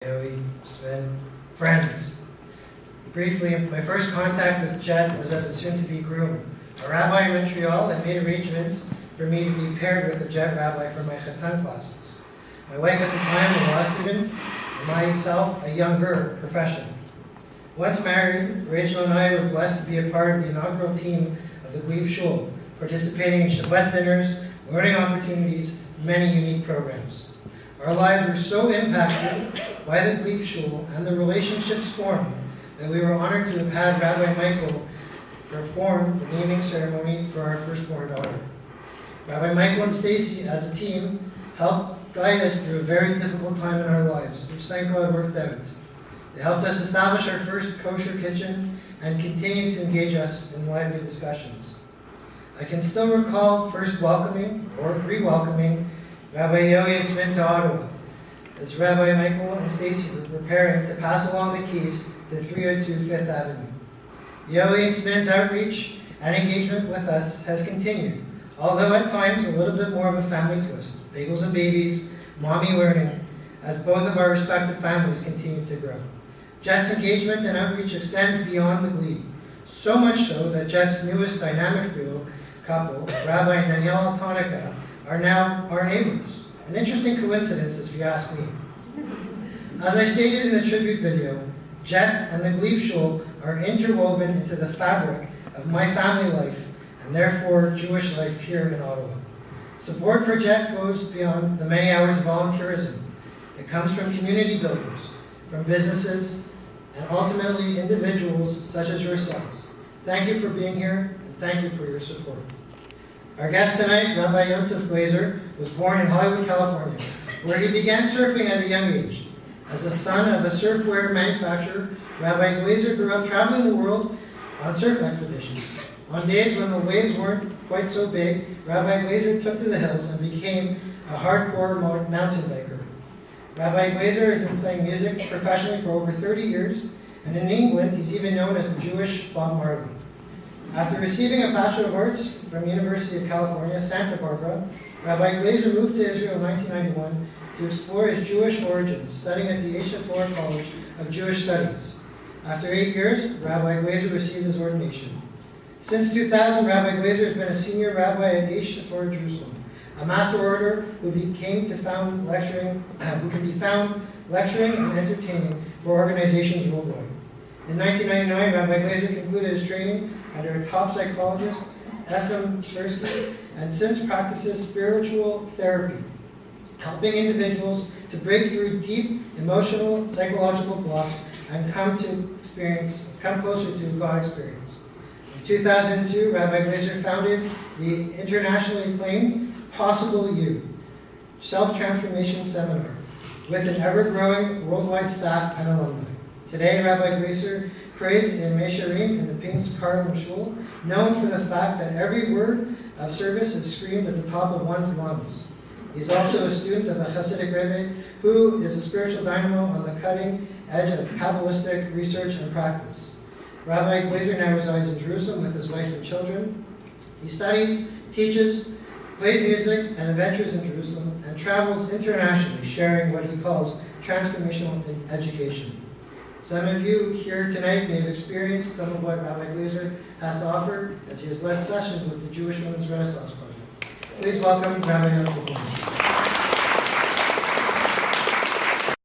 Joey, Sven, friends. Briefly, my first contact with Jet was as a soon-to-be groom. A rabbi in Montreal had made arrangements for me to be paired with a Jet rabbi for my Chatan classes. My wife at the time, a law student, and myself, a younger professional. Once married, Rachel and I were blessed to be a part of the inaugural team of the Glebe Shul, participating in Shabbat dinners, learning opportunities, many unique programs. Our lives were so impacted by the Glebe Shul and the relationships formed that we were honored to have had Rabbi Michael perform the naming ceremony for our firstborn daughter. Rabbi Michael and Stacy, as a team, helped guide us through a very difficult time in our lives, which thank God worked out. They helped us establish our first kosher kitchen and continued to engage us in lively discussions. I can still recall first welcoming or re-welcoming Rabbi JUL19 to Ottawa, as Rabbi Michael and Stacy were preparing to pass along the keys to 302 Fifth Avenue. JUL19's outreach and engagement with us has continued, although at times a little bit more of a family twist. Bagels and babies, mommy learning, as both of our respective families continue to grow. Jet's engagement and outreach extends beyond the Glebe, so much so that Jet's newest dynamic duo couple, Rabbi and Danielle Tonica, are now our neighbors. An interesting coincidence, if you ask me. As I stated in the tribute video, Jet and the Glebe Shul are interwoven into the fabric of my family life and therefore Jewish life here in Ottawa. Support for Jet goes beyond the many hours of volunteerism. It comes from community builders, from businesses, and ultimately individuals such as yourselves. Thank you for being here, and thank you for your support. Our guest tonight, Rabbi Glaser, was born in Hollywood, California, where he began surfing at a young age. As the son of a surfwear manufacturer, Rabbi Glaser grew up traveling the world on surf expeditions. On days when the waves weren't quite so big, Rabbi Glaser took to the hills and became a hardcore mountain biker. Rabbi Glaser has been playing music professionally for over 30 years, and in England, he's even known as the Jewish Bob Marley. After receiving a Bachelor of Arts from the University of California, Santa Barbara, Rabbi Glaser moved to Israel in 1991 to explore his Jewish origins, studying at the Yeshiva Torah College of Jewish Studies. After 8 years, Rabbi Glaser received his ordination. Since 2000, Rabbi Glaser has been a senior rabbi at Yeshiva Torah Jerusalem, a master orator who can be found lecturing and entertaining for organizations worldwide. In 1999, Rabbi Glaser concluded his training under a top psychologist, Ephraim Tversky, and since practices spiritual therapy, helping individuals to break through deep emotional, psychological blocks and come closer to God experience. In 2002, Rabbi Glaser founded the internationally acclaimed Possible You Self-Transformation Seminar with an ever-growing worldwide staff and alumni. Today, Rabbi Glaser prays in Mesharim in the Pinsk Karm Shul, known for the fact that every word of service is screamed at the top of one's lungs. He's also a student of a Hasidic Rabbi who is a spiritual dynamo on the cutting edge of Kabbalistic research and practice. Rabbi Glaser now resides in Jerusalem with his wife and children. He studies, teaches, plays music, and adventures in Jerusalem, and travels internationally, sharing what he calls transformational education. Some of you here tonight may have experienced some of what Rabbi Glaser has to offer as he has led sessions with the Jewish Women's Renaissance Project. Please welcome Rabbi JUL19.